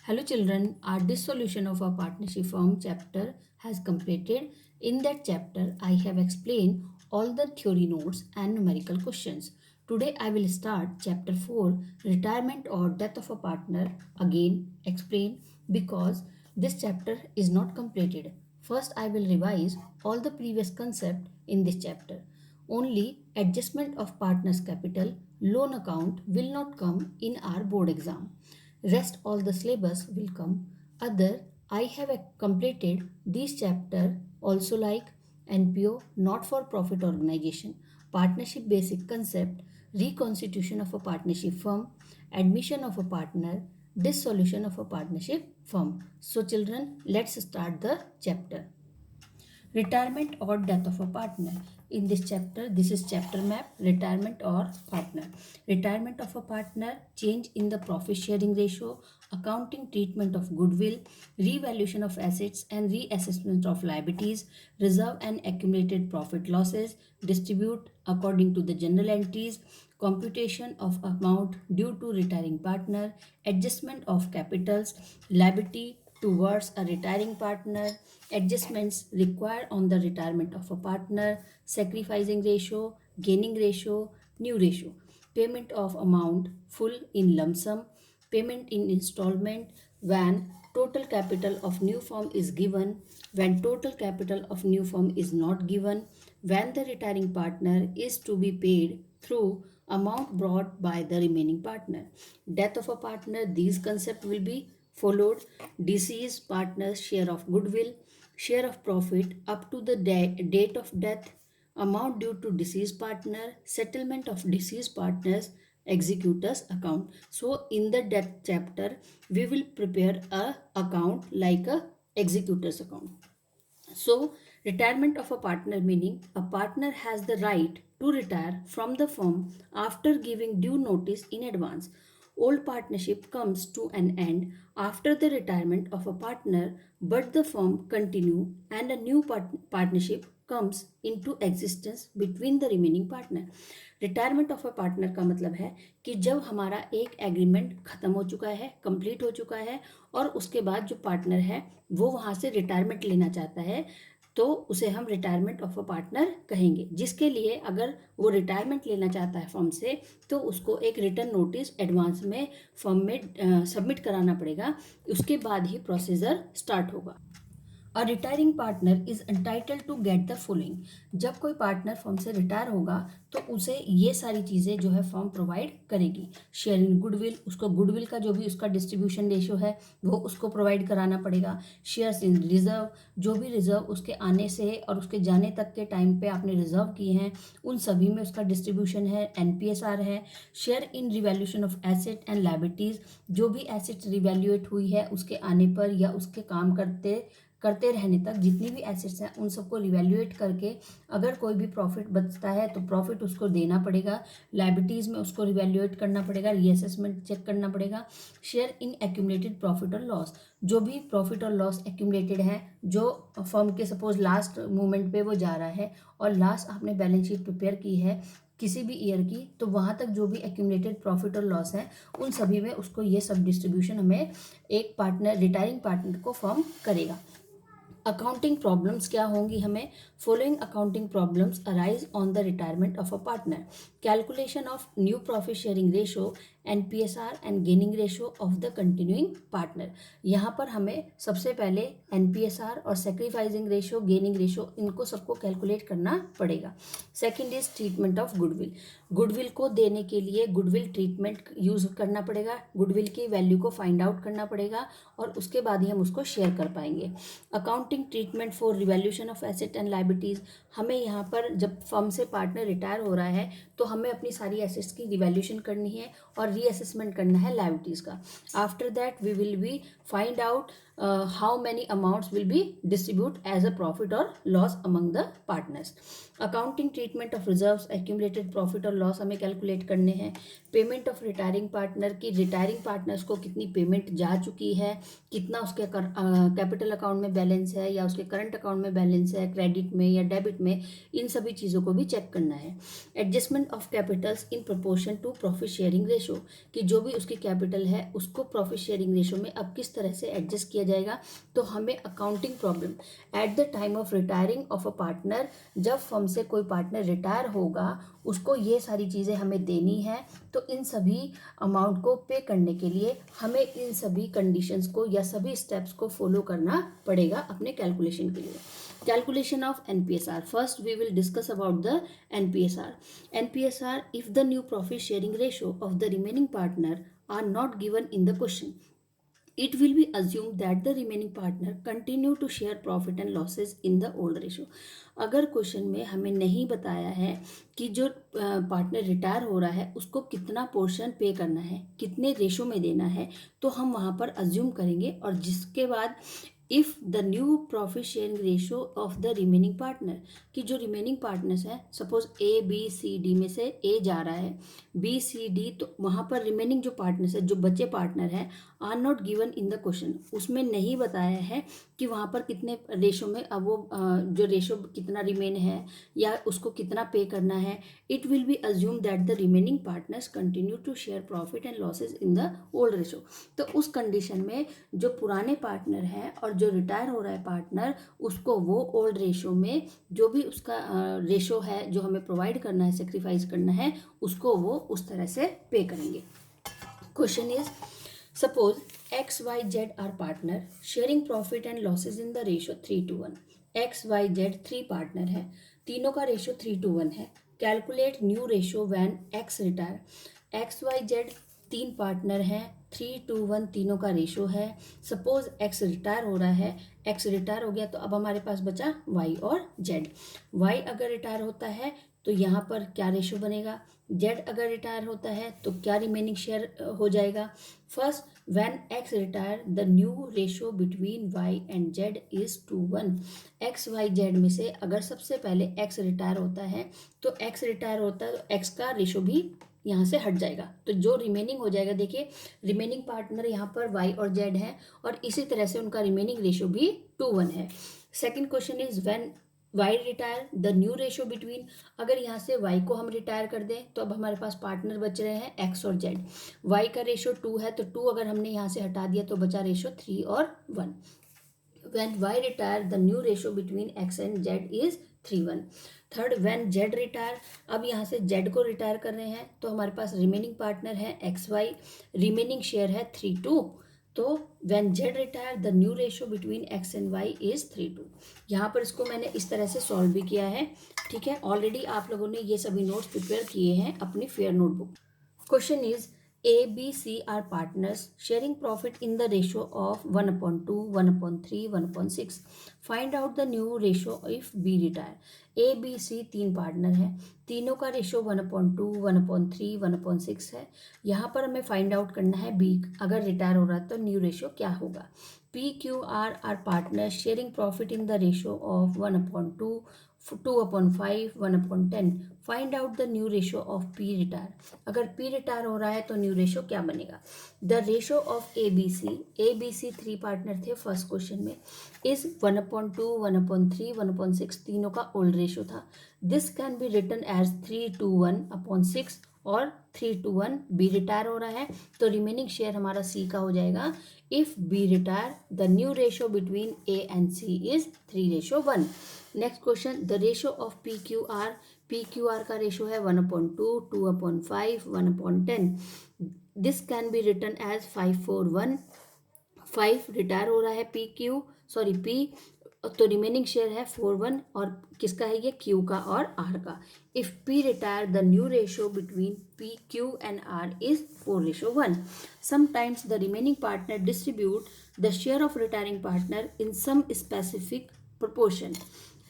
Hello children, our dissolution of a partnership firm chapter has completed. In that chapter, I have explained all the theory notes and numerical questions. Today I will start chapter 4, retirement or death of a partner. Again, explain because this chapter is not completed. First I will revise all the previous concept in this chapter. Only adjustment of partner's capital loan account will not come in our board exam. Rest all the syllabus will come. Other, I have completed this chapter also like NPO, not for profit organization, partnership basic concept, reconstitution of a partnership firm, admission of a partner, dissolution of a partnership firm. So children, let's start the chapter. Retirement or death of a partner. In this chapter, this is chapter map, retirement or partner. Retirement of a partner, change in the profit sharing ratio, accounting treatment of goodwill, revaluation of assets and reassessment of liabilities, reserve and accumulated profit losses, distribute according to the general entries, computation of amount due to retiring partner, adjustment of capitals, liability towards a retiring partner, adjustments required on the retirement of a partner, sacrificing ratio, gaining ratio, new ratio, payment of amount full in lump sum, payment in installment when total capital of new firm is given, when total capital of new firm is not given, when the retiring partner is to be paid through amount brought by the remaining partner. Death of a partner, these concepts will be followed. Deceased partner's share of goodwill, share of profit up to the date of death, amount due to deceased partner, settlement of deceased partner's executor's account. So in the death chapter, we will prepare a account like a executor's account. So, retirement of a partner meaning a partner has the right to retire from the firm after giving due notice in advance. Old partnership comes to an end after the retirement of a partner, but the firm continue and a new partnership comes into existence between the remaining partner. Retirement of a partner का मतलब है कि जब हमारा एक agreement खत्म हो चुका है, कंप्लीट हो चुका है और उसके बाद जो पार्टनर है वो वहाँ से रिटायरमेंट लेना चाहता है, तो उसे हम रिटायरमेंट ऑफ अ पार्टनर कहेंगे। जिसके लिए अगर वो रिटायरमेंट लेना चाहता है फर्म से, तो उसको एक रिटर्न नोटिस एडवांस में फर्म में सबमिट कराना पड़ेगा। उसके बाद ही प्रोसीजर स्टार्ट होगा। A retiring partner is entitled to get the following. जब कोई पार्टनर फर्म से रिटायर होगा तो उसे ये सारी चीज़ें जो है फर्म प्रोवाइड करेगी। शेयर इन गुडविल, उसको गुडविल का जो भी उसका डिस्ट्रीब्यूशन रेशियो है वो उसको प्रोवाइड कराना पड़ेगा। शेयर्स इन रिजर्व, जो भी रिजर्व उसके आने से और उसके जाने तक के टाइम पे आपने रिजर्व किए हैं उन सभी में उसका डिस्ट्रीब्यूशन है। एनपीएसआर है। Share in revaluation of asset and liabilities, जो भी एसेट्स रिवैल्यूएट हुई है उसके आने पर या उसके काम करते रहने तक जितनी भी एसेट्स हैं उन सबको रिवैल्यूएट करके अगर कोई भी प्रॉफिट बचता है तो प्रॉफिट उसको देना पड़ेगा। लायबिलिटीज़ में उसको रिवैल्यूएट करना पड़ेगा, रीअसेसमेंट चेक करना पड़ेगा। शेयर इन एक्यूमुलेटेड प्रॉफिट और लॉस, जो भी प्रॉफिट और लॉस एक्यूमुलेटेड है, जो फर्म के सपोज लास्ट मोमेंट पे वो जा रहा है और लास्ट आपने बैलेंस शीट प्रिपेयर की है किसी भी ईयर की, तो वहाँ तक जो भी एक्यूमुलेटेड प्रॉफिट और लॉस है उन सभी में उसको ये सब डिस्ट्रीब्यूशन हमें एक पार्टनर, रिटायरिंग पार्टनर को फर्म करेगा। अकाउंटिंग प्रॉब्लम्स क्या होंगी हमें? Following accounting problems arise on the retirement of a partner. Calculation of new profit sharing ratio, एनपीएसआर and gaining ratio of the continuing partner. यहाँ पर हमें सबसे पहले एनपीएसआर और सेक्रीफाइसिंग रेशो, गेनिंग रेशो, इनको सबको कैलकुलेट करना पड़ेगा। Second is treatment of goodwill. Goodwill को देने के लिए गुडविल ट्रीटमेंट यूज करना पड़ेगा, गुडविल की वैल्यू को फाइंड आउट करना पड़ेगा और उसके बाद ही हम उसको शेयर कर पाएंगे। Accounting treatment for revaluation of asset and liabilities, हमें यहाँ पर जब फर्म से पार्टनर रिटायर हो रहा है तो हमें अपनी सारी एसेट्स की रिवैल्यूएशन करनी है और रीअसेसमेंट करना है लायबिलिटीज का। After that we will be find out how many amounts will be distributed as a profit or loss among the partners. Accounting treatment of reserves, accumulated profit और loss हमें calculate करने हैं. Payment of retiring partner की retiring partners को कितनी payment जा चुकी है, कितना उसके कैपिटल अकाउंट में बैलेंस है या उसके करंट अकाउंट में बैलेंस है, क्रेडिट में या डेबिट में, इन सभी चीज़ों को भी चेक करना है. Adjustment of capitals in proportion to profit sharing ratio, कि जो भी उसकी कैपिटल है उसको प्रॉफिट शेयरिंग रेशो में अब किस तरह से एडजस्ट किया जाएगा. तो हमें accounting problem at the time of retiring of a partner, जब फर्म से कोई पार्टनर रिटायर होगा उसको ये सारी चीज़ें हमें देनी है. तो इन सभी अमाउंट को पे करने के लिए हमें इन सभी कंडीशंस को या सभी स्टेप्स को फॉलो करना पड़ेगा अपने कैलकुलेशन के लिए. Calculation of NPSR. First, we will discuss about the NPSR. NPSR, if the new profit sharing ratio of the remaining partner are not given in the question, it will be assumed that the remaining partner continue to share profit and losses in the old ratio. अगर question में हमें नहीं बताया है कि जो partner retire हो रहा है उसको कितना पोर्शन पे करना है, कितने रेशो में देना है, तो हम वहाँ पर अज्यूम करेंगे. और जिसके बाद if the new profit sharing ratio of the remaining partner, कि जो रिमेनिंग पार्टनर्स हैं, suppose A B C D में से ए जा रहा है, बी सी डी, तो वहाँ पर रिमेनिंग जो पार्टनर्स है, जो बचे पार्टनर हैं, are not given in the question, उसमें नहीं बताया है कि वहाँ पर कितने रेशो में अब वो जो रेशो कितना रिमेन है या उसको कितना पे करना है. It will be assume that the remaining partners continue to share profit and losses in the old ratio. तो उस कंडीशन में जो पुराने पार्टनर हैं और जो रिटायर हो रहा है पार्टनर, उसको वो ओल्ड रेशो में जो भी उसका रेशो है जो हमें प्रोवाइड करना है, सेक्रीफाइस करना है, उसको वो उस तरह से पे करेंगे. Question is, suppose X Y Z are partner sharing profit and losses in the ratio 3:1. X Y Z 3 partner है, तीनों का रेशो 3:1 है. Calculate new ratio when X retire. X Y Z 3 partner हैं, 3:1 तीनों का ratio है. Suppose x retire हो रहा है, एक्स रिटायर हो गया तो अब हमारे पास बचा वाई और जेड. वाई अगर रिटायर होता है तो यहाँ पर क्या रेशो बनेगा, जेड अगर रिटायर होता है तो क्या रिमेनिंग शेयर हो जाएगा. First, when X retire the new ratio between Y and Z is 2:1. X Y Z में से अगर सबसे पहले एक्स रिटायर होता है तो एक्स रिटायर होता है तो एक्स का रेशो भी यहाँ से हट जाएगा. तो जो रिमेनिंग हो जाएगा, देखिए रिमेनिंग पार्टनर यहाँ पर वाई और जेड है और इसी तरह से उनका रिमेनिंग रेशो भी 2:1 है. Second question is, when Y retire the new ratio between. अगर यहाँ से वाई को हम रिटायर कर दें तो अब हमारे पास पार्टनर बच रहे हैं एक्स और जेड. वाई का रेशो 2 है तो 2 अगर हमने यहाँ से हटा दिया तो बचा रेशो 3 और 1. When y retire the new ratio between x and z is 3:1. Third, when z retire, अब यहाँ से z को रिटायर कर रहे हैं तो हमारे पास रिमेनिंग पार्टनर है एक्स वाई, रिमेनिंग शेयर है 3:2. तो when z retire the new ratio between x and y is 3:2. यहाँ पर इसको मैंने इस तरह से सॉल्व भी किया है. ठीक है, ऑलरेडी आप लोगों ने ये सभी नोट्स प्रिपेयर किए हैं अपनी fair notebook. Question is, A, B, C are partners sharing profit in the ratio of 1/2, 1/3, 1/6. Find out the new ratio if B retire. A, B, C 3 partner हैं, तीनों का रेशो 1/2, 1/3, 1/6 है. यहाँ पर हमें फाइंड आउट करना है B अगर रिटायर हो रहा है तो न्यू रेशो क्या होगा. P, Q, R are partners sharing profit in the ratio of 1/2, 2/5, 1/10. Find out the new ratio of P retire. अगर P रिटायर हो रहा है तो न्यू रेशो क्या बनेगा. The ratio of A B C 3 partner थे फर्स्ट क्वेश्चन में, is 1/2, 1/3, 1/6 तीनों का ओल्ड रेशो था. This can be written as 3:1/6 और 3:1. बी रिटायर हो रहा है तो रिमेनिंग शेयर हमारा सी का हो जाएगा. If B retire the new ratio between A and C is 3:1. Next question, the ratio of P Q R. P Q R का रेशो है 1/2, 2/5, 1/10. दिस कैन बी रिटन एज 5:4:1. 5 रिटायर हो रहा है पी, तो रिमेनिंग शेयर है 4:1 और किसका है ये, क्यू का और आर का. If P retire the new ratio between P Q and R is 4:1. Sometimes the remaining partner distribute the share of retiring partner in some specific proportion.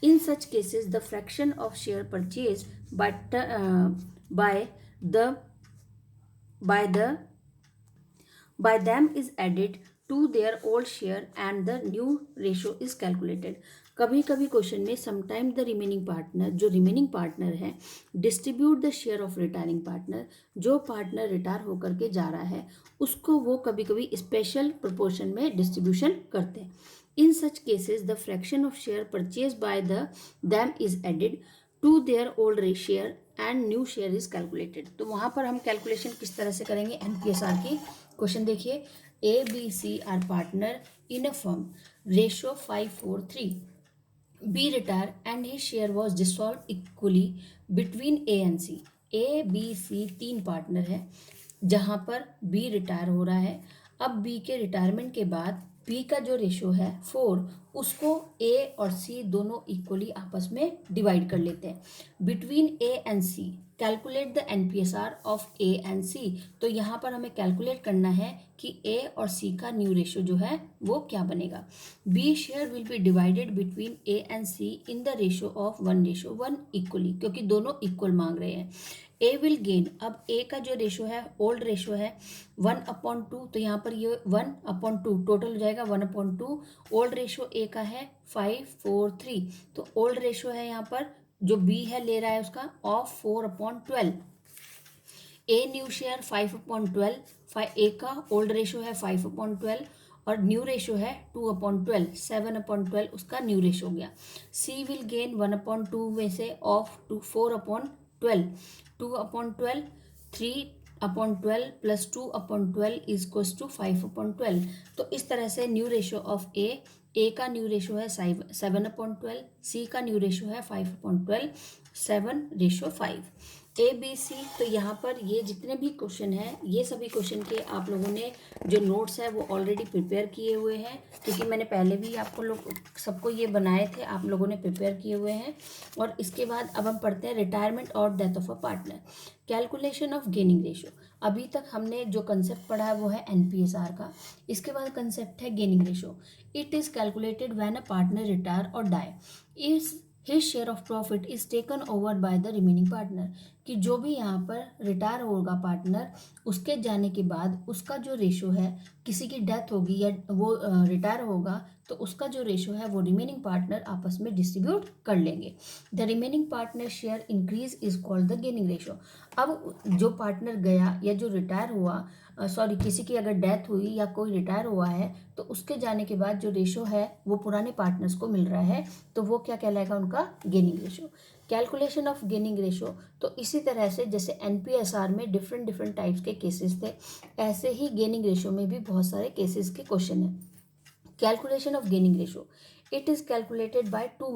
In such cases, the fraction of share purchased by them is added to their old share and the new ratio is calculated. कभी कभी question में sometime the remaining partner, जो remaining partner है, distribute the share of retiring partner, जो partner retire होकर के जा रहा है उसको वो कभी कभी स्पेशल प्रोपोर्शन में डिस्ट्रीब्यूशन करते हैं. In such cases the fraction of share purchase by the them is added to their old share and new share is calculated. तो वहाँ पर हम कैलकुलेशन किस तरह से करेंगे एनपीएसआर की. क्वेश्चन देखिए, A B C are partner in a firm, ratio 5:3. B retired and his share was dissolved equally between A and C. A, B, C तीन पार्टनर है जहाँ पर B रिटायर हो रहा है. अब B के रिटायरमेंट के बाद B का जो रेशो है 4, उसको A और C दोनों इक्वली आपस में डिवाइड कर लेते हैं. Between A and C calculate the एनपीएसआर of A and C. तो यहाँ पर हमें कैलकुलेट करना है कि A और C का न्यू रेशो जो है वो क्या बनेगा. B share will B divided between A and C in the ratio of 1:1 equally, क्योंकि दोनों इक्वल मांग रहे हैं. A विल गेन, अब A का जो रेशो है ओल्ड रेशो है 1/2, तो यहाँ पर ये 1/2 टोटल हो जाएगा 1/2. ओल्ड रेशो A का है 5:3, तो ओल्ड रेशो है यहाँ पर जो B है ले रहा है उसका of 4/12. A new share 5/12, A का ओल्ड रेशो है 5/12 और न्यू रेशो है 2/12, 7/12 उसका न्यू रेशो हो गया. C विल गेन 1/2 में से of 4/12, 2/12, 3/12 plus 2/12 is equals to 5/12. तो इस तरह से न्यू रेशो ऑफ A का न्यू रेशो है 7/12, C का न्यू रेशो है 5/12, 7:5. A B C. तो यहाँ पर ये जितने भी क्वेश्चन हैं ये सभी क्वेश्चन के आप लोगों ने जो नोट्स है वो ऑलरेडी प्रिपेयर किए हुए हैं, क्योंकि मैंने पहले भी आपको लोग सबको ये बनाए थे, आप लोगों ने प्रिपेयर किए हुए हैं. और इसके बाद अब हम पढ़ते हैं रिटायरमेंट और death of a partner. Calculation of gaining ratio. अभी तक हमने जो कंसेप्ट पढ़ा है वो है एनपीएसआर का. इसके बाद कंसेप्ट है gaining ratio. It is calculated when a partner retire और die. Is his share of profit is taken over by the remaining partner. कि जो भी यहाँ पर रिटायर होगा पार्टनर, उसके जाने के बाद उसका जो रेशो है, किसी की डेथ होगी या वो रिटायर होगा तो उसका जो रेशो है वो रिमेनिंग पार्टनर आपस में डिस्ट्रीब्यूट कर लेंगे. The remaining partner share increase is called the gaining ratio. अब जो पार्टनर गया या जो रिटायर हुआ, किसी की अगर डेथ हुई या कोई रिटायर हुआ है तो उसके जाने के बाद जो रेशो है वो पुराने पार्टनर्स को मिल रहा है, तो वो क्या कहलाएगा, उनका gaining ratio. Calculation of gaining ratio. तो इसी तरह से जैसे एनपीएसआर में डिफरेंट टाइप्स के केसेस थे, ऐसे ही गेनिंग रेशो में भी बहुत सारे केसेस के क्वेश्चन हैं. Calculation of gaining ratio. It is calculated by two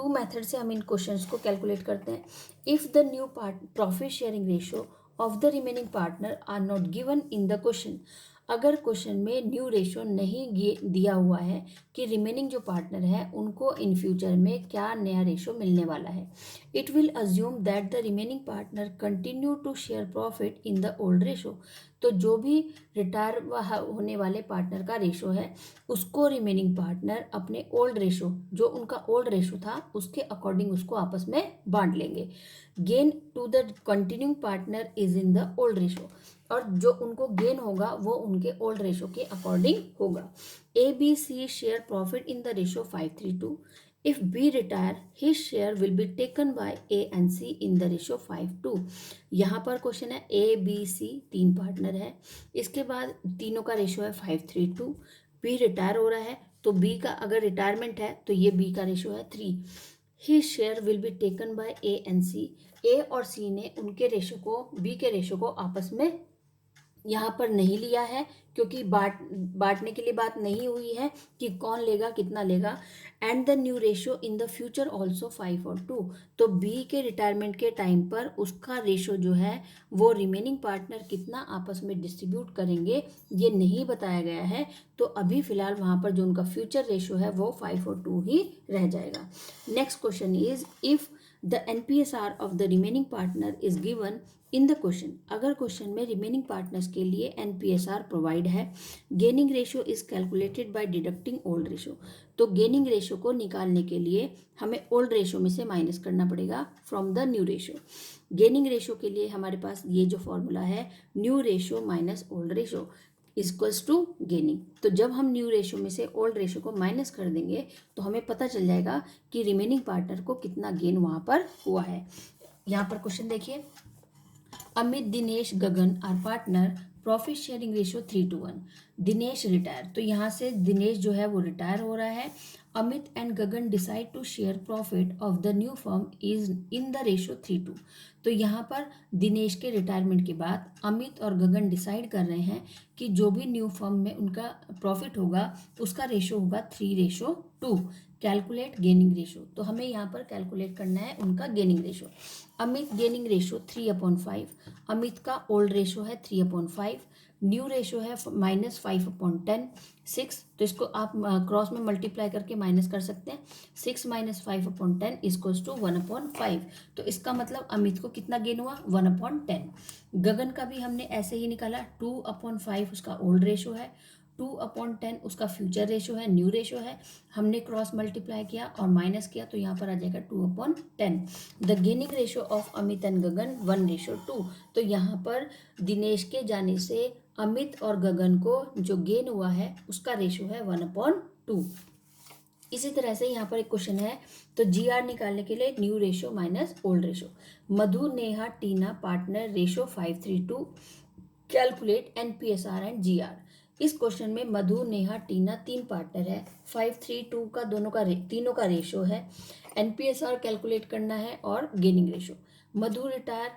method से हम इन क्वेश्चंस को कैलकुलेट करते हैं. If the new profit sharing ratio of the remaining partner are not given in the question. अगर क्वेश्चन में न्यू रेशो नहीं दिया हुआ है कि रिमेनिंग जो पार्टनर है उनको इन फ्यूचर में क्या नया रेशो मिलने वाला है, it will assume that the remaining partner continue to share profit in the old ratio. तो जो भी रिटायर होने वाले पार्टनर का रेशो है उसको रिमेनिंग पार्टनर अपने ओल्ड रेशो, जो उनका ओल्ड रेशो था उसके अकॉर्डिंग उसको आपस में बांट लेंगे. Gain to the continuing partner is in the old ratio. और जो उनको गेन होगा वो उनके ओल्ड रेशो के अकॉर्डिंग होगा. A B C share profit in the ratio 5:3. If B retire his share will be taken by A and C in the ratio 5:2. यहाँ पर क्वेश्चन है ए बी सी तीन पार्टनर है, इसके बाद तीनों का रेशो है 5:3. बी रिटायर हो रहा है तो बी का अगर रिटायरमेंट है तो ये बी का रेशो है 3. His share will be taken by A and C. A और सी ने उनके रेशो को, बी के रेशो को आपस में यहाँ पर नहीं लिया है, क्योंकि बांटने के लिए बात नहीं हुई है कि कौन लेगा कितना लेगा. And the new ratio in the future also 5 और 2. तो बी के रिटायरमेंट के टाइम पर उसका रेशो जो है वो रिमेनिंग पार्टनर कितना आपस में डिस्ट्रीब्यूट करेंगे ये नहीं बताया गया है. तो अभी फिलहाल वहाँ पर जो उनका फ्यूचर रेशो है वो 5 और 2 ही रह जाएगा. Next question is if the एनपीएसआर of the remaining partner is given in the question. अगर क्वेश्चन में रिमेनिंग पार्टनर्स के लिए एनपीएसआर प्रोवाइड है, gaining ratio is calculated by deducting old ratio. तो गेनिंग रेशो को निकालने के लिए हमें ओल्ड रेशो में से माइनस करना पड़ेगा from the new ratio. Gaining ratio के लिए हमारे पास ये जो फॉर्मूला है new ratio minus old ratio. Equals to gaining. तो जब हम न्यू रेशियो में से ओल्ड रेशियो को माइनस कर देंगे तो हमें पता चल जाएगा कि रिमेनिंग पार्टनर को कितना गेन वहां पर हुआ है। यहाँ पर क्वेश्चन देखिए, Amit, Dinesh, Gagan are partner, profit sharing ratio 3:1। Dinesh retire, तो यहाँ से दिनेश जो है वो रिटायर हो रहा है। Amit and Gagan decide to share profit of the new firm is in the ratio 3:2। तो यहाँ पर दिनेश के रिटायरमेंट के बाद अमित और गगन डिसाइड कर रहे हैं कि जो भी न्यू फर्म में उनका प्रॉफिट होगा उसका रेशो होगा 3:2। कैलकुलेट गेनिंग रेशो, तो हमें यहाँ पर कैलकुलेट करना है उनका gaining ratio. Amit gaining ratio 3/5, Amit का ओल्ड रेशो है 3/5, न्यू रेशो है -5/10, 6, तो इसको आप क्रॉस में मल्टीप्लाई करके माइनस कर सकते हैं। 6 - 5/10 इक्वल्स टू 1/5। तो इसका मतलब अमित को कितना गेन हुआ, 1/10। गगन का भी हमने ऐसे ही निकाला, 2/5 उसका ओल्ड रेशो है, 2/10 उसका फ्यूचर रेशो है, न्यू रेशो है। हमने क्रॉस मल्टीप्लाई किया और माइनस किया तो यहाँ पर आ जाएगा 2/10। The gaining ratio of Amit and Gagan 1:2। तो यहाँ पर दिनेश के जाने से अमित और गगन को जो गेन हुआ है उसका रेशो है 1/2। इसी तरह से यहाँ पर एक क्वेश्चन है, तो GR निकालने के लिए new ratio minus old ratio. Madhu, Neha, Tina partner, ratio 5:3:2। Calculate NPSR and GR। इस क्वेश्चन में मधु, नेहा, टीना तीन पार्टनर है, 5:3:2 का तीनों का रेशो है। NPSR कैलकुलेट करना है और gaining ratio. Madhu retire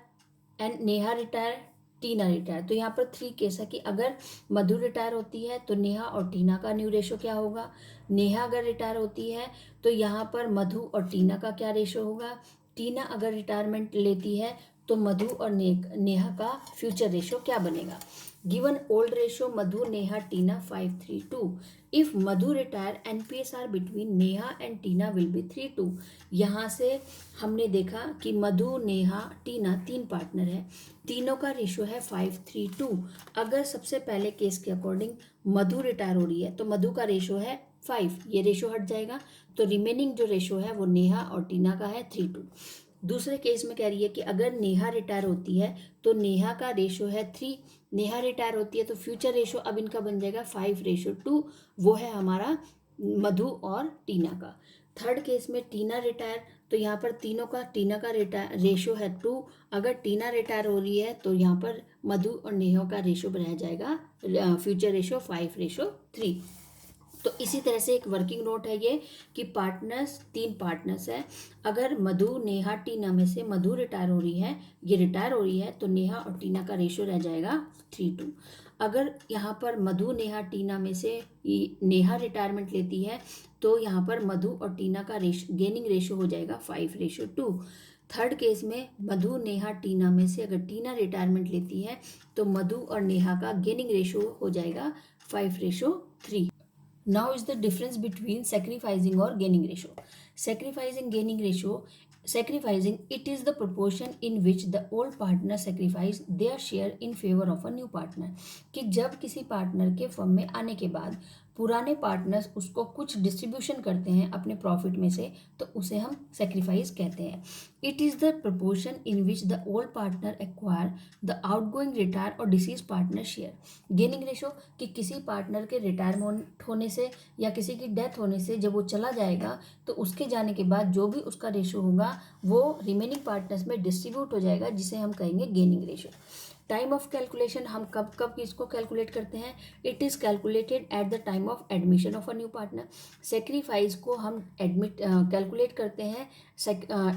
and Neha retire, Tina retire. तो यहाँ पर 3 केस है कि अगर मधु रिटायर होती है तो नेहा और टीना का न्यू रेशो क्या होगा, नेहा अगर रिटायर होती है तो यहाँ पर मधु और टीना का क्या रेशो होगा, टीना अगर रिटायरमेंट लेती है तो मधु और नेहा का फ्यूचर रेशो क्या बनेगा। Given old ratio Madhu, Neha, Tina 5:3:2। If Madhu retire, NPSR between Neha and Tina will be 3:2। यहाँ से हमने देखा कि मधु, नेहा, टीना तीन पार्टनर है, तीनों का रेशो है 5:3:2। अगर सबसे पहले केस के अकॉर्डिंग मधु रिटायर हो रही है तो मधु का रेशो है 5, ये रेशो हट जाएगा तो रिमेनिंग जो रेशो है वो नेहा और टीना का है 3:2। दूसरे केस में कह रही है कि अगर नेहा रिटायर होती है तो नेहा का रेशो है 3, नेहा रिटायर होती है तो फ्यूचर रेशो अब इनका बन जाएगा 5:2, वो है हमारा मधु और टीना का। थर्ड केस में टीना रिटायर, तो यहाँ पर टीना का रेशो है 2, अगर टीना रिटायर हो रही है तो यहाँ पर मधु और नेहा का रेशो बनाया जाएगा फ्यूचर रेशो 5:3। तो इसी तरह से एक वर्किंग नोट है ये कि तीन पार्टनर्स है, अगर मधु, नेहा, टीना में से मधु रिटायर हो रही है, ये रिटायर हो रही है तो नेहा और टीना का रेशो रह जाएगा 3:2। अगर यहाँ पर मधु, नेहा, टीना में से नेहा रिटायरमेंट लेती है तो यहाँ पर मधु और टीना का गेनिंग रेशो हो जाएगा 5:2। थर्ड केस में मधु, नेहा, टीना में से अगर टीना रिटायरमेंट लेती है तो मधु और नेहा का गेनिंग रेशो हो जाएगा 5:3। Now is the difference between sacrificing or gaining ratio. Sacrificing, it is the proportion in which the old partner sacrifice their share in favor of a new partner. कि जब किसी पार्टनर के firm में आने के बाद पुराने पार्टनर्स उसको कुछ डिस्ट्रीब्यूशन करते हैं अपने प्रॉफिट में से तो उसे हम सेक्रीफाइस कहते हैं। It is the proportion in which the old partner acquire the outgoing, retire और deceased partner share. Gaining ratio, कि किसी पार्टनर के रिटायरमेंट होने से या किसी की डेथ होने से जब वो चला जाएगा तो उसके जाने के बाद जो भी उसका रेशो होगा वो रिमेनिंग पार्टनर्स में डिस्ट्रीब्यूट हो जाएगा, जिसे हम कहेंगे gaining ratio. Time of calculation, हम कब कब इसको कैलकुलेट करते हैं, it is calculated at the time of admission of a new partner. Sacrifice को हम कैलकुलेट करते हैं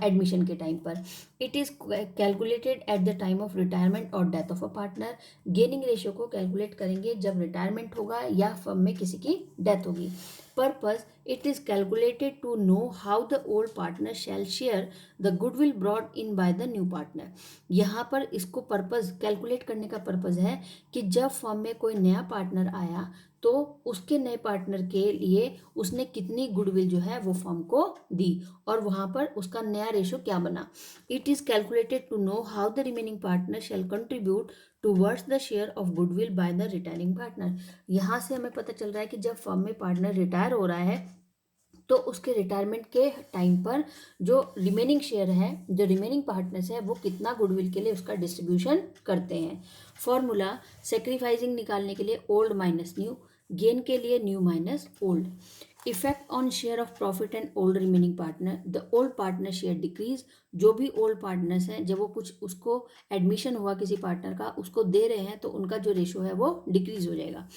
एडमिशन के टाइम पर। It is calculated at the time of retirement और death of a partner. Gaining ratio को कैलकुलेट करेंगे जब रिटायरमेंट होगा या फर्म में किसी की डेथ होगी। Purpose, it is calculated to know how the old partner shall share the goodwill brought in by the new partner। यहाँ पर इसको पर्पस कैलकुलेट करने का पर्पस है कि जब फर्म में कोई नया पार्टनर आया तो उसके नए पार्टनर के लिए उसने कितनी गुडविल जो है वो फर्म को दी और वहाँ पर उसका नया रेशो क्या बना। It is calculated to know how the remaining partner shall contribute towards the share of goodwill by the retiring partner. यहाँ से हमें पता चल रहा है कि जब फर्म में पार्टनर रिटायर हो रहा है तो उसके रिटायरमेंट के टाइम पर जो रिमेनिंग शेयर है, जो रिमेनिंग पार्टनर्स है, वो कितना गुडविल के लिए उसका डिस्ट्रीब्यूशन करते हैं। फॉर्मूला सेक्रीफाइसिंग निकालने के लिए ओल्ड माइनस न्यू, गेन के लिए new minus old. Effect on share of profit and old remaining partner, the old partner share decrease. जो भी ओल्ड पार्टनर्स हैं, जब वो कुछ उसको एडमिशन हुआ किसी पार्टनर का, उसको दे रहे हैं, तो उनका जो रेशो है वो डिक्रीज हो जाएगा।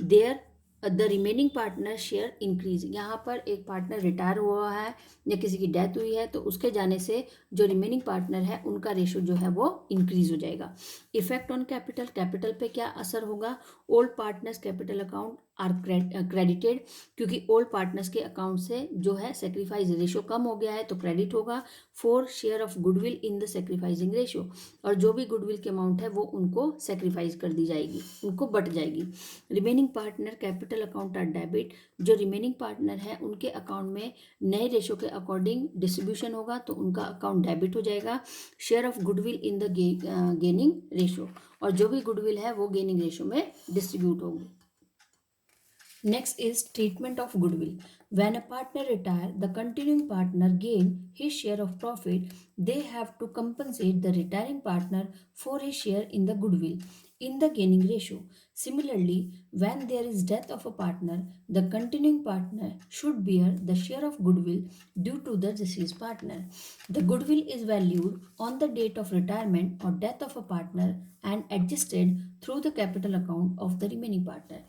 There the remaining partner share increase, यहाँ पर एक पार्टनर रिटायर हुआ है या किसी की डेथ हुई है, तो उसके जाने से जो रिमेनिंग पार्टनर है उनका रेशो जो है वो इंक्रीज हो जाएगा। इफेक्ट ऑन कैपिटल, कैपिटल पे क्या असर होगा? Old partners capital account are credited, क्योंकि ओल्ड पार्टनर्स के अकाउंट से जो है सेक्रीफाइस रेशो कम हो गया है तो क्रेडिट होगा। 4 share of goodwill in the sacrificing ratio, और जो भी गुडविल की अमाउंट है वो उनको सेक्रीफाइस कर दी जाएगी, उनको बट जाएगी। Remaining partner capital account are debit, जो रिमेनिंग पार्टनर है उनके अकाउंट में नए रेशो के अकॉर्डिंग डिस्ट्रीब्यूशन होगा तो उनका अकाउंट डेबिट हो जाएगा। Share of goodwill in the gaining ratio, और जो भी गुडविल है वो गेनिंग रेशो में डिस्ट्रीब्यूट होगी। Next is treatment of goodwill. When a partner retire, the continuing partner gain his share of profit. They have to compensate the retiring partner for his share in the goodwill in the gaining ratio. Similarly, when there is death of a partner, the continuing partner should bear the share of goodwill due to the deceased partner. The goodwill is valued on the date of retirement or death of a partner and adjusted through the capital account of the remaining partner.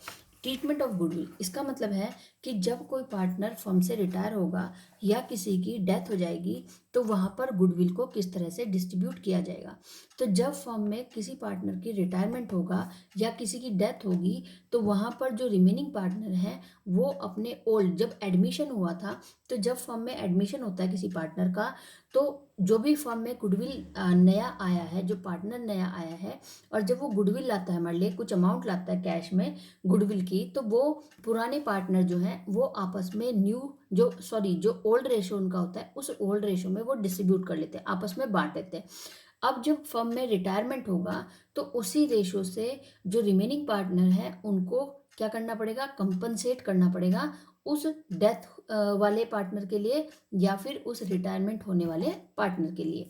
Treatment of goodwill, इसका मतलब है कि जब कोई partner firm से retire होगा या किसी की डेथ हो जाएगी तो वहाँ पर गुडविल को किस तरह से डिस्ट्रीब्यूट किया जाएगा। तो जब फर्म में किसी पार्टनर की रिटायरमेंट होगा या किसी की डेथ होगी तो वहाँ पर जो रिमेनिंग पार्टनर है वो अपने ओल्ड, जब एडमिशन हुआ था, तो जब फर्म में एडमिशन होता है किसी पार्टनर का, तो जो भी फर्म में गुडविल नया आया है, जो पार्टनर नया आया है, और जब वो गुडविल लाता है हमारे लिए, कुछ अमाउंट लाता है कैश में गुडविल की, तो वो पुराने पार्टनर जो हैं वो आपस में जो ओल्ड रेशो उनका होता है उस ओल्ड रेशो में वो डिस्ट्रीब्यूट कर लेते हैं, आपस में बांट लेते हैं। अब जब फर्म में रिटायरमेंट होगा तो उसी रेशो से जो रिमेनिंग पार्टनर है उनको क्या करना पड़ेगा? कंपनसेट करना पड़ेगा उस डेथ वाले पार्टनर के लिए या फिर उस रिटायरमेंट होने वाले पार्टनर के लिए।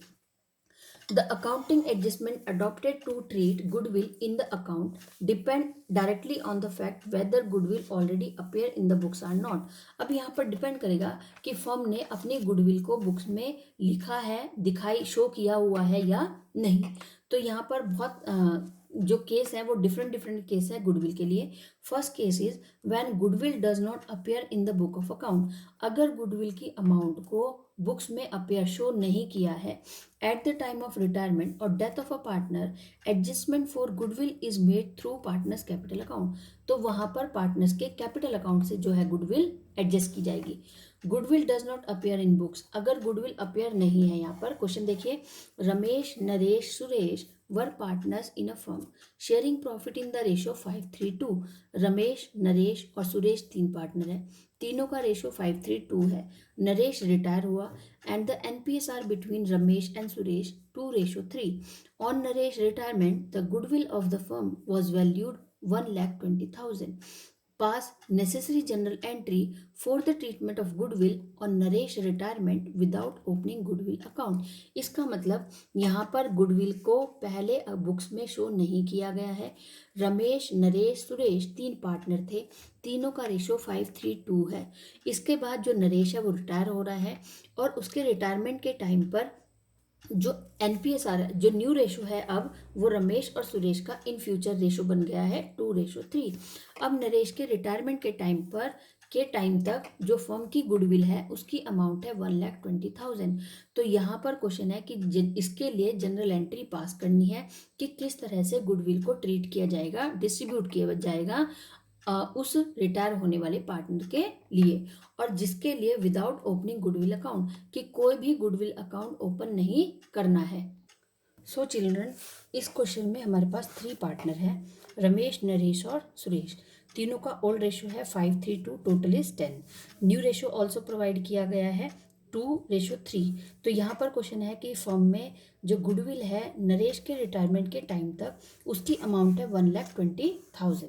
The accounting adjustment adopted to treat goodwill in the account depend directly on the fact whether goodwill already appear in the books or not. अब यहाँ पर डिपेंड करेगा कि फर्म ने अपनी गुडविल को बुक्स में लिखा है, दिखाई, शो किया हुआ है या नहीं। तो यहाँ पर बहुत जो केस है वो डिफरेंट केस है गुडविल के लिए। First case is when goodwill does not appear in the book of account, अगर गुडविल की अमाउंट को बुक्स में अपीयर, शो नहीं किया है at the time of retirement और death of a partner, adjustment for goodwill is made through partners capital account, तो वहां पर पार्टनर्स के कैपिटल अकाउंट से जो है गुडविल एडजस्ट की जाएगी। Goodwill does not appear in books, अगर गुडविल अपीयर नहीं है, यहाँ पर क्वेश्चन देखिए, रमेश, नरेश, सुरेश वर partners in a firm sharing profit in the ratio 5:3:2। Ramesh, Naresh और सुरेश 3 पार्टनर है, तीनों का रेशो 5:3:2 है। नरेश रिटायर हुआ and the NPS are between Ramesh and Suresh 2:3. On Naresh retirement, the goodwill of the firm was valued 1,20,000. Pass necessary journal entry for the treatment of goodwill on Naresh retirement without opening goodwill account. इसका मतलब यहाँ पर goodwill को पहले books में show नहीं किया गया है। रमेश, नरेश, सुरेश 3 पार्टनर थे, तीनों का रेशो 5:3:2 है। इसके बाद जो नरेश है वो रिटायर हो रहा है और उसके रिटायरमेंट के टाइम पर जो एनपीएस आ रहा है, जो न्यू रेशो है अब वो रमेश और सुरेश का इन फ्यूचर रेशो बन गया है 2:3। अब नरेश के रिटायरमेंट के टाइम तक जो फर्म की गुडविल है उसकी अमाउंट है 1,20,000। तो यहाँ पर क्वेश्चन है कि इसके लिए जनरल एंट्री पास करनी है कि किस तरह से गुडविल को ट्रीट किया जाएगा, डिस्ट्रीब्यूट किया जाएगा उस रिटायर होने वाले पार्टनर के लिए, और जिसके लिए विदाउट ओपनिंग गुडविल अकाउंट, कि कोई भी गुडविल अकाउंट ओपन नहीं करना है। सो चिल्ड्रन, इस क्वेश्चन में हमारे पास 3 पार्टनर हैं, रमेश, नरेश और सुरेश। तीनों का ओल्ड रेशो है 5:3:2, total is 10। New ratio also provide किया गया है 2:3। तो यहाँ पर क्वेश्चन है कि फर्म में जो गुडविल है नरेश के रिटायरमेंट के टाइम तक उसकी अमाउंट है 1,20,000।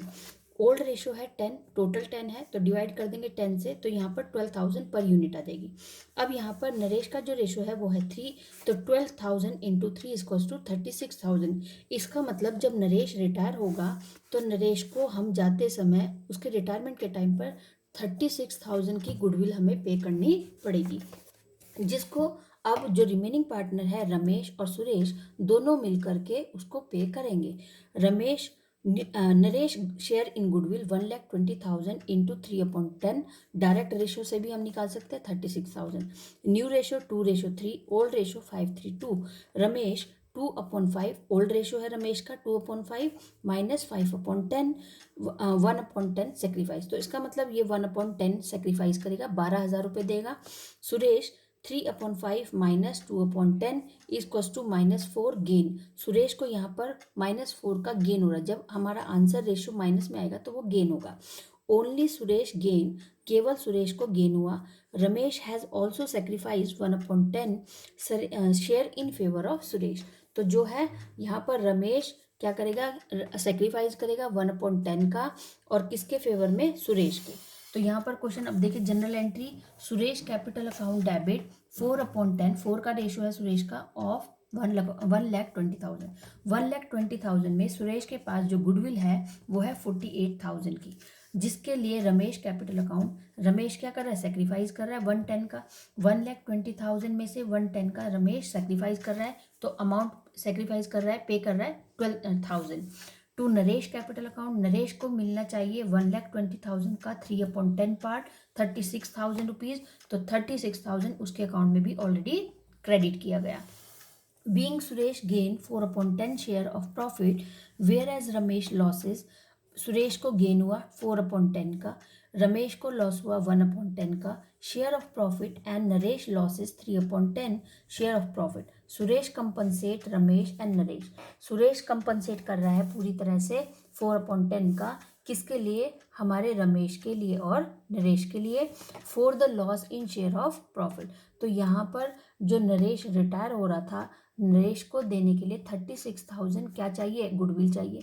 ओल्ड रेशो है 10, टोटल 10 है तो डिवाइड कर देंगे 10 से, तो यहाँ पर 12,000 पर यूनिट आ जाएगी। अब यहाँ पर नरेश का जो रेशो है वो है 3, तो 12,000 इंटू 3 इक्वल्स टू 36,000। इसका मतलब जब नरेश रिटायर होगा तो नरेश को हम जाते समय उसके रिटायरमेंट के टाइम पर 36,000 की गुडविल हमें पे करनी पड़ेगी, जिसको अब जो रिमेनिंग पार्टनर है रमेश और सुरेश दोनों मिल करके उसको पे करेंगे। Naresh share in goodwill 1,20,000 into 3/10, direct ratio से भी हम निकाल सकते हैं 36,000। New ratio 2:3, old ratio 5:3, Ramesh 2/5, old ratio है रमेश का 2/5 माइनस 5/10, 1/10 सेक्रीफाइस, तो इसका मतलब ये 1/10 सेक्रीफाइस करेगा, 12,000 रुपये देगा। Suresh 3/5 minus 2/10 equals to -4 gain. Suresh को यहाँ पर -4 का गेन हो रहा है, जब हमारा आंसर रेशो माइनस में आएगा तो वो गेन होगा। ओनली सुरेश गेन, केवल सुरेश को गेन हुआ। Ramesh has also sacrifice 1/10 share in favour of Suresh, तो जो है यहाँ पर रमेश क्या करेगा, सेक्रीफाइस करेगा 1/10 का, और किसके फेवर में, सुरेश के। तो यहाँ पर क्वेश्चन अब देखिए, general entry Suresh capital account debit 4/10, 4 का रेशो है सुरेश का, ऑफ 1,20,000। 1,20,000 में सुरेश के पास जो गुडविल है वो है 48,000 की, जिसके लिए रमेश कैपिटल अकाउंट, रमेश क्या कर रहा है, सेक्रीफाइस कर रहा है 110 का। 1,20,000 में से 110 का रमेश सेक्रीफाइस कर रहा है, तो अमाउंट सेक्रीफाइस कर रहा है, पे कर रहा है 12,000। To Naresh capital account, Naresh को मिलना चाहिए 1,20,000 का 3/10 पार्ट 36,000 रुपीज़, तो 36,000 उसके अकाउंट में भी ऑलरेडी क्रेडिट किया गया। Being Suresh gain 4/10 share of profit, whereas Ramesh losses, Suresh को गेन हुआ 4/10 का, रमेश को लॉस हुआ 1/10 का share of profit, and Naresh losses 3/10 share of profit. Suresh compensate Ramesh and Naresh, Suresh compensate कर रहा है पूरी तरह से 4/10 का, किसके लिए, हमारे रमेश के लिए और नरेश के लिए, for the loss in share of profit. तो यहाँ पर जो नरेश रिटायर हो रहा था, नरेश को देने के लिए 36,000 क्या चाहिए, गुडविल चाहिए।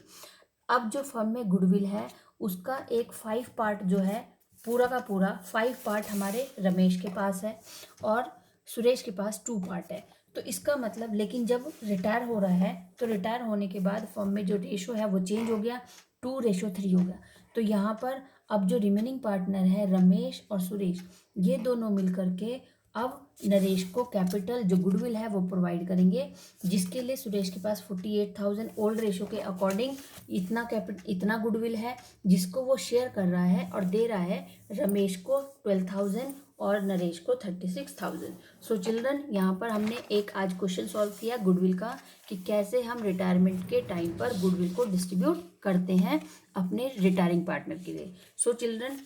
अब जो फर्म में गुडविल है उसका एक 5 पार्ट जो है, पूरा का पूरा 5 पार्ट हमारे रमेश के पास है और सुरेश के पास 2 पार्ट है। तो इसका मतलब, लेकिन जब रिटायर हो रहा है तो रिटायर होने के बाद फर्म में जो रेशो है वो चेंज हो गया, 2:3 हो गया। तो यहाँ पर अब जो रिमेनिंग पार्टनर है रमेश और सुरेश, ये दोनों मिल करके अब नरेश को कैपिटल जो गुडविल है वो प्रोवाइड करेंगे, जिसके लिए सुरेश के पास 48,000 ओल्ड रेशो के अकॉर्डिंग इतना गुडविल है, जिसको वो शेयर कर रहा है और दे रहा है रमेश को 12,000 और नरेश को 36,000। सो चिल्ड्रन, यहाँ पर हमने एक आज क्वेश्चन सॉल्व किया गुडविल का, कि कैसे हम रिटायरमेंट के टाइम पर गुडविल को डिस्ट्रीब्यूट करते हैं अपने रिटायरिंग पार्टनर के लिए। So children,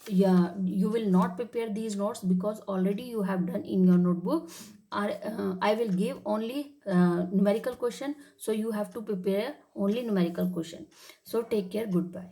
you will not prepare these notes because already you have done in your notebook. I will give only numerical question, so you have to prepare only numerical question. So take care, goodbye.